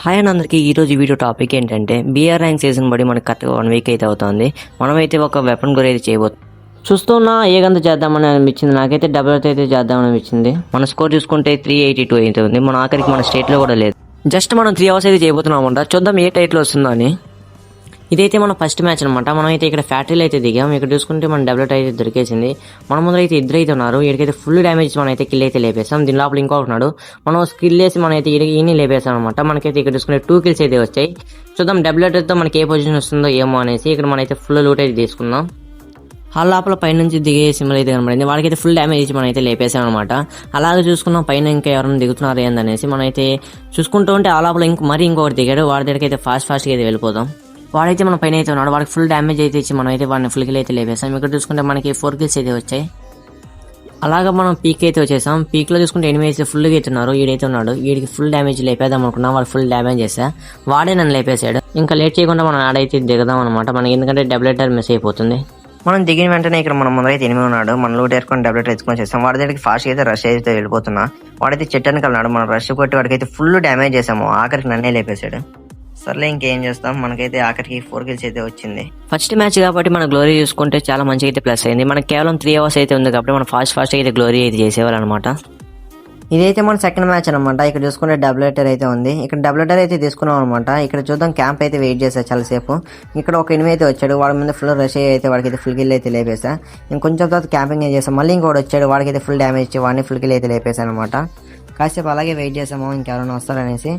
Hi and అందరికీ ఈరోజు video topic ఏంటంటే బీఆర్ ర్యాంక్ సీజన్ బట్టి మనకి కరెక్ట్గా 1 వీక్ అయితే అవుతుంది. మనమైతే ఒక వెపన్ గురి అయితే చేయబోతుంది. చూస్తున్నా ఏగంత చేద్దామని అనిపించింది. నాకైతే డబుల్ అయితే చేద్దామని అనిపించింది. మన స్కోర్ చూసుకుంటే 382 అయితే ఉంది. మన ఆఖరికి మన స్టేట్లో కూడా లేదు. జస్ట్ మనం 3 అవర్స్ అయితే చేయబోతున్నాం అనమాట. చూద్దాం ఏ టైట్లో వస్తుందో అని. ఇదైతే మన ఫస్ట్ మ్యాచ్ అనమాట. మనం అయితే ఇక్కడ ఫ్యాక్టరీలో అయితే దిగాం. ఇక్కడ చూసుకుంటే మన డబ్లెట్ అయితే దొరికేసింది. మన ముందు అయితే ఇద్దరు అయితే ఉన్నారు. వీడికైతే ఫుల్ డ్యామేజ్ మనం అయితే కిల్ అయితే లేపేసాం. దీని లోపల ఇంకొకటి ఉన్నాడు. మనం స్కిల్ వేసి మనం అయితే ఈయన్ని లేపేసాం అనమాట. మనకైతే ఇక్కడ చూసుకుంటే 2 కిల్స్ అయితే వచ్చాయి. చూద్దాం డబ్లెట్తో మనకి ఏ పొజిషన్ వస్తుందో ఏమో అనేసి ఇక్కడ మనైతే ఫుల్ లూట్ అయితే తీసుకుందాం. ఆ లోపల పైనుంచి దిగే సింబల్ అయితే కనబడింది. వాడికైతే ఫుల్ డ్యామేజ్ ఇచ్చి మనం అయితే లేపేసాం అనమాట. అలాగే చూసుకున్నాం పైన ఇంకా ఎవరైనా దిగుతున్నారు ఏందనేసి మనం అయితే చూసుకుంటూ ఉంటే ఆ లోపల ఇంకొకటి దిగాడు. వాడి దగ్గరికి అయితే ఫాస్ట్గా అయితే వెళ్ళిపోదాం. వాడైతే మన పైన అయితే ఉన్నాడు. వాడికి ఫుల్ డ్యామేజ్ అయితే ఇచ్చి మనం అయితే వాడిని ఫుల్ కిల్ అయితే లేపేసాం. ఇక్కడ చూసుకుంటే మనకి 4 కిల్స్ అయితే వచ్చాయి. అలాగా మనం పీక్ అయితే వచ్చేసాం. పీక్లో చూసుకుంటే ఎనిమిది అయితే ఫుల్గా అయితే ఉన్నారు. ఈడైతే ఉన్నాడు. వీడికి ఫుల్ డ్యామేజ్ లేపేద్దాం అనుకున్నాం. వాడు ఫుల్ డ్యామేజ్ చేసా. వాడే నన్ను లేపేశాడు. ఇంకా లేట్ చేయకుండా మనం ఆడైతే దిగదాం అనమాట. మనకి ఎందుకంటే డబ్లెటర్ మిస్ అయిపోతుంది. మనం దిగిన వెంటనే ఇక్కడ మన ముందరైతే ఎనిమిది ఉన్నాడు. మనం లూట్ ఏరుకొని డబ్లెట్ ఎత్తుకొని చేస్తాం. వాడి దగ్గరికి ఫాస్ట్ అయితే రష్ అయితే వెళ్ళిపోతున్నా. వాడైతే చెట్టని కలినాడు. మనం రష్ కొట్టి వాడికైతే ఫుల్ డ్యామేజ్ చేసాము. ఆఖరికి నన్నే లేపేశాడు. సర్లే ఇంకేం చేస్తాం. మనకైతే ఆఖరికి 4 కిల్స్ అయితే వచ్చింది. ఫస్ట్ మ్యాచ్ కాబట్టి మన గ్లోరీ చూసుకుంటే చాలా మంచిగా అయితే ప్లస్ అయింది. మనకి కేవలం 3 అవర్స్ అయితే ఉంది కాబట్టి మనం ఫాస్ట్ అయితే గ్లోరీ అయితే చేసేవాళ్ళు అనమాట. ఇదైతే మన సెకండ్ మ్యాచ్ అనమాట. ఇక్కడ చూసుకుంటే డబ్లెటర్ అయితే ఉంది. ఇక్కడ డబ్లెటర్ అయితే తీసుకున్నాం అనమాట. ఇక్కడ చూద్దాం క్యాంప్ అయితే వెయిట్ చేసా చాలాసేపు. ఇక్కడ ఒక ఎనిమిది అయితే వచ్చాడు. వాడి మీద ఫుల్ రష్ అయితే వాడికైతే ఫుల్ కిల్ అయితే లేపేసా. ఇంకొంచెం తర్వాత క్యాంపింగ్ చేసాం. మళ్ళీ ఇంకోటి వచ్చాడు. వాడికైతే ఫుల్ డ్యామేజ్ ఇచ్చి వాడిని ఫుల్ కిల్ అయితే లేపేశాను అనమాట. కాసేపు అలాగే వెయిట్ చేసాము ఇంకెవరైనా వస్తారనేసి.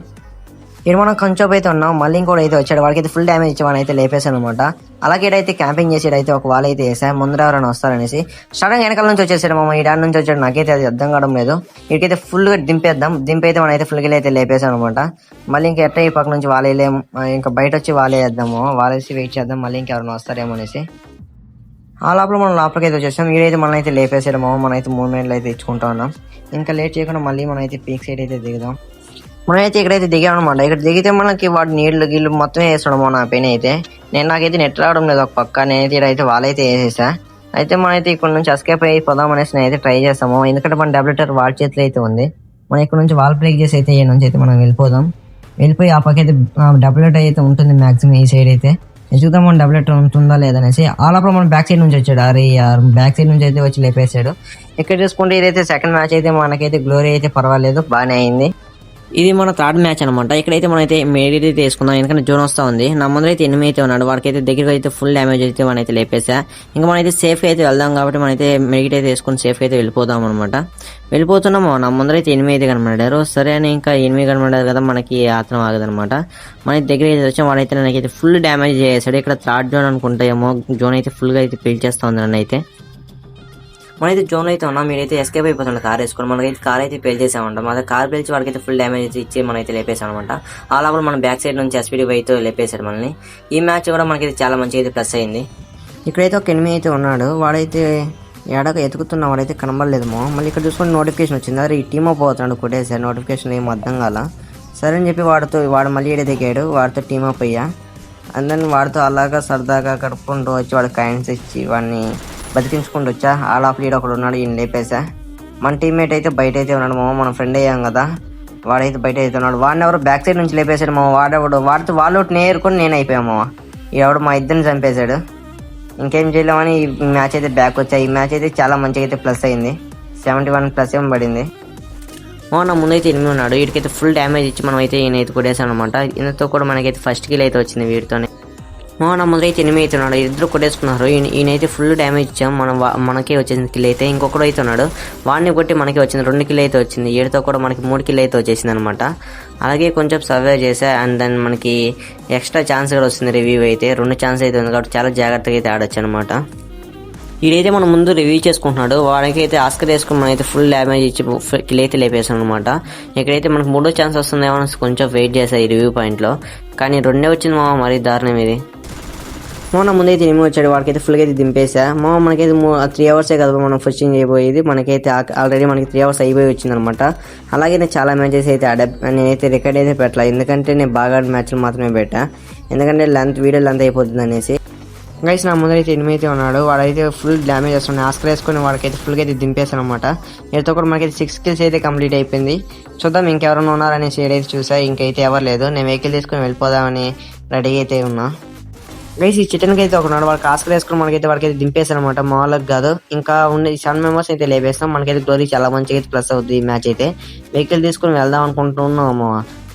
ఇక్కడ మనం కొంచెం అయితే ఉన్నాం. మళ్ళీ ఇంకోటి అయితే వచ్చాడు. వాడికైతే ఫుల్ డ్యామేజ్ ఇచ్చి వాడిని అయితే లేపేశాను అనమాట. అలాగే అయితే క్యాంపింగ్ చేసేటైతే ఒక వాల్ అయితే వేసా. ముందర ఎవరైనా వస్తారనేసి సడన్ వెనకాల నుంచి వచ్చేసాడు. ఈ డాన్ నుంచి వచ్చాడు. నాకైతే అది అర్థం కావడం లేదు. వీడికైతే ఫుల్గా దింపైతే మనం అయితే ఫుల్గా అయితే లేపేశాను అనమాట. మళ్ళీ ఇంకా ఎట్ట ఈ పక్క నుంచి వాలేలేము. ఇంకా బయట వచ్చి వాలేద్దాము. వాలేసి వెయిట్ చేద్దాం మళ్ళీ ఇంకెవరైనా వస్తారేమో అనేసి. ఆ లోపల మనం లోపలికి అయితే వచ్చేసాం. వీడైతే మనం అయితే లేపేసాడమో. మనం అయితే 3 మినిట్లు అయితే ఇచ్చుకుంటా ఉన్నాం. ఇంకా లేట్ చేయకుండా మళ్ళీ మనం అయితే పీక్ సైడ్ అయితే దిగుదాం. మనమైతే ఇక్కడైతే దిగామన్నమాట. ఇక్కడ దిగితే మనకి వాడు నీళ్లు మొత్తం వేస్తాడమో నా పైన అయితే. నాకైతే నెట్ రావడం లేదు ఒక పక్క. నేనైతే ఇక్కడైతే వాళ్ళైతే వేసేసా. అయితే మనమైతే ఇక్కడ నుంచి ఎస్కేప్ అయిపోదాం అనేసి నేనైతే ట్రై చేస్తాము. ఎందుకంటే మన డబ్లెటర్ వాళ్ళ చేతిలో అయితే ఉంది. మనం ఇక్కడ నుంచి వాల్ బ్రేక్ చేసి అయితే ఈ నుంచి అయితే మనం వెళ్ళిపోదాం. వెళ్ళిపోయి ఆ పక్క అయితే డబ్లెటర్ అయితే ఉంటుంది మ్యాక్సిమం ఈ సైడ్ అయితే. చూద్దాం మన డబ్లెటర్ ఉంటుందా లేదనేసి. ఆ లోపల మన బ్యాక్ సైడ్ నుంచి వచ్చాడు. అరే బ్యాక్ సైడ్ నుంచి అయితే వచ్చి లేపేశాడు. ఇక్కడ చూసుకుంటే ఇదైతే సెకండ్ మ్యాచ్ అయితే మనకైతే గ్లోరీ అయితే పర్వాలేదు బాగానే అయింది. ఇది మన థర్డ్ మ్యాచ్ అనమాట. ఇక్కడైతే మనమైతే మెడిట్ అయితే వేసుకుందాం. ఎందుకంటే జోన్ వస్తూ ఉంది. నా ముందు అయితే ఎనిమిది అయితే ఉన్నాడు. వాడికైతే దగ్గరికి అయితే ఫుల్ డ్యామేజ్ అయితే మనైతే లేపేసా. ఇంకా మనైతే సేఫ్గా అయితే వెళ్దాం కాబట్టి మనైతే మెడిట్ అయితే వేసుకుని సేఫ్గా అయితే వెళ్ళిపోదాం అనమాట. వెళ్ళిపోతున్నాము. నా ముందర అయితే 8 అయితే కనబడ్డారు. సరే అని ఇంకా 8 కనబడ్డారు కదా మనకి ఆత్రం ఆగదనమాట. మన దగ్గర అయితే వచ్చాం. వాడైతే నాకైతే ఫుల్ డ్యామేజ్ చేసాడు. ఇక్కడ థర్డ్ జోన్ అనుకుంటాయేమో. జోన్ అయితే ఫుల్గా అయితే పిలిచేస్తా ఉంది నన్ను అయితే. మనైతే జోన్ అయితే ఉన్నాం. మీరైతే ఎస్కేప్ అయిపోతున్నా కార్ వేసుకొని. మనకైతే కార్ అయితే పేల్ చేసామంట. మన కార్ పేల్చి వాడికైతే ఫుల్ డ్యామేజ్ ఇచ్చి మనైతే లేపేసాం అనమాట. ఆ లోపల మన బ్యాక్ సైడ్ నుంచి ఎస్పీడీ అయితే లేపేశాడు మనల్ని. ఈ మ్యాచ్ కూడా మనకైతే చాలా మంచిగా అయితే ప్లస్ అయింది. ఇక్కడైతే ఒక ఎనిమిది అయితే ఉన్నాడు. వాడైతే ఎడక ఎతుకుతున్న వాడైతే కనబడలేదేమో. మళ్ళీ ఇక్కడ చూసుకొని నోటిఫికేషన్ వచ్చింది. అరే ఈ టీమ్ అప్ అవుతున్నాడు కొట్టేసారు. నోటిఫికేషన్ ఏం అర్థం కాల. సరే అని చెప్పి వాడు మళ్ళీ ఏడే దిగాడు. వాడితో టీమ్ అప్ అయ్యా. అండ్ దెన్ వాడితో అలాగా సరదాగా కడుపుకుంటూ వచ్చి వాడికి కాయిన్స్ ఇచ్చి వాడిని బతికించుకుంటూ వచ్చా. ఆ లోపల ఒకడు ఉన్నాడు. ఈయన లేపేసా. మన టీమ్మేట్ అయితే బయట అయితే ఉన్నాడు. మన ఫ్రెండ్ అయ్యాం కదా. వాడైతే బయట అయితే ఉన్నాడు. వాడిని ఎవరు బ్యాక్ సైడ్ నుంచి లేపేశాడు. వాడితో వాళ్ళు నేరుకొని నేను అయిపోయాము. ఎవడు మా ఇద్దరిని చంపేశాడు. ఇంకేం చేయలేమని ఈ మ్యాచ్ అయితే బ్యాక్ వచ్చాయి. ఈ మ్యాచ్ అయితే చాలా మంచిగా అయితే ప్లస్ అయింది. 71 ప్లస్ ఏం పడింది. నా ముందైతే 8 ఉన్నాడు. వీడికైతే ఫుల్ డ్యామేజ్ ఇచ్చి మనం అయితే ఈయన అయితే కొట్టేసాం అనమాట. ఈయనతో కూడా మనకైతే ఫస్ట్ కిల్ అయితే వచ్చింది వీడితోనే. నా ముందరైతే 8 అయితే ఉన్నాడు. ఇద్దరు కొట్టేసుకున్నారు. ఈయనైతే ఫుల్ డ్యామేజ్ ఇచ్చాం. మనకే వచ్చింది కిల్ అయితే. ఇంకొకడు అయితే ఉన్నాడు. వాడిని కొట్టి మనకి వచ్చింది 2 కిల్ అయితే వచ్చింది. వీడితో కూడా మనకి 3 కిల్ అయితే వచ్చేసింది అనమాట. అలాగే కొంచెం సర్వైవ్ చేసా. అండ్ దెన్ మనకి ఎక్స్ట్రా ఛాన్స్ కూడా వస్తుంది. రివ్యూ అయితే 2 ఛాన్స్ అయితే ఉంది కాబట్టి చాలా జాగ్రత్తగా అయితే ఆడొచ్చు అనమాట. వీడైతే మనం ముందు రివ్యూ చేసుకుంటున్నాడు. వాడికి అయితే ఆస్కర్ వేసుకుని మనం అయితే ఫుల్ డ్యామేజ్ ఇచ్చి కిల్ అయితే లేపేసాం అనమాట. ఇక్కడైతే మనకు 3వ ఛాన్స్ వస్తుందేమో కొంచెం వెయిట్ చేశాను ఈ రివ్యూ పాయింట్లో. కానీ 2 వచ్చింది మరీ దారుణం ఇది. నా ముందైతే 8 వచ్చాడు. వాడికైతే ఫుల్గా అయితే దింపేసా. మనకైతే 3 అవర్సే కదా మనం ఫిషింగ్ అయిపోయేది. మనకైతే ఆల్రెడీ మనకి 3 అవర్స్ అయిపోయి వచ్చిందనమాట. అలాగే నేను చాలా మ్యాచెస్ అయితే నేనైతే రికార్డ్ అయితే పెట్టాలి. ఎందుకంటే నేను బాగా మ్యాచ్లు మాత్రమే పెట్టా. ఎందుకంటే వీడియో లెంత్ అయిపోతుంది అనేసి. గైస్ నా ముందర అయితే ఎనిమిది అయితే ఉన్నాడు. వాడైతే ఫుల్ డ్యామేజ్ వస్తున్నాయి. ఆస్కర్ వేసుకొని వాడికైతే ఫుల్గా అయితే దింపేస్తాను అనమాట. వీటితో కూడా మనకైతే 6 kills అయితే కంప్లీట్ అయిపోయింది. చూద్దాం ఇంకెవరైనా ఉన్నారనేసి ఏడైతే చూసా, ఇంకైతే ఎవరు లేదు. నేను వెహికల్ తీసుకొని వెళ్ళిపోదామని రెడీ అయితే ఉన్నా. గైస్ ఈ చికెన్కి అయితే ఒకనాడు వాడికి ఆస్కర్ వేసుకుని వాడికైతే దింపేస్తాను అనమాట. మామూలుగా కాదు, ఇంకా ఉన్న 7 మెంబర్స్ అయితే లేపేస్తాం. మనకైతే గ్లోరీ చాలా మంచిగా అయితే ప్లస్ అవుతుంది ఈ మ్యాచ్ అయితే. వెహికల్ తీసుకుని వెళ్దాం అనుకుంటున్నాము.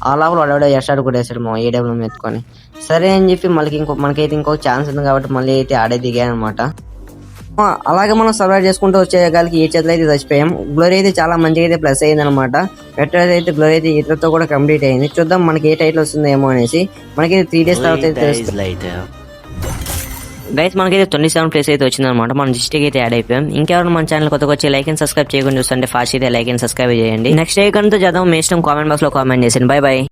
ఆ లోపల వాడు ఎస్టాడు కూడా వేసాడు మా ఏడబ్ల్యూ ఎత్తుకొని. సరే అని చెప్పి మనకైతే ఇంకొక ఛాన్స్ ఉంది కాబట్టి మళ్ళీ అయితే ఆడే దిగాను అనమాట. అలాగే మనం సర్వైవ్ చేసుకుంటూ వచ్చేగాలికి ఏ చేతులు అయితే చచ్చిపోయాం. గ్లోరీ అయితే చాలా మంచిగా అయితే ప్లస్ అయింది అనమాట. వెటర్ అయితే గ్లోరీ అయితే ఇతరులతో కూడా కంప్లీట్ అయింది. చూద్దాం మనకి ఏ టైటిల్ వస్తుందేమో అనేసి. మనకైతే 3 days తర్వాత అయితే తెలుస్తుంది. గైస్ మనకైతే 27 ప్లేస్ అయితే వచ్చిందనమాట. మనం డిస్ట్రిక్ట్ అయితే యాడ్ అయిపోయాం. ఇంకెవరైనా మన ఛానల్ కొత్తగా వచ్చి లైక్ అండ్ సబ్స్క్రైబ్ చేయకుండా చూస్తుంటే ఫాస్ట్ అయితే లైక్ అండ్ సబ్స్క్రైబ్ చేయండి. నెక్స్ట్ ఏ కంటే చేద్దాం మీ ఇష్టం, కామెంట్ బాక్స్ లో కామెంట్ చేయండి. By by.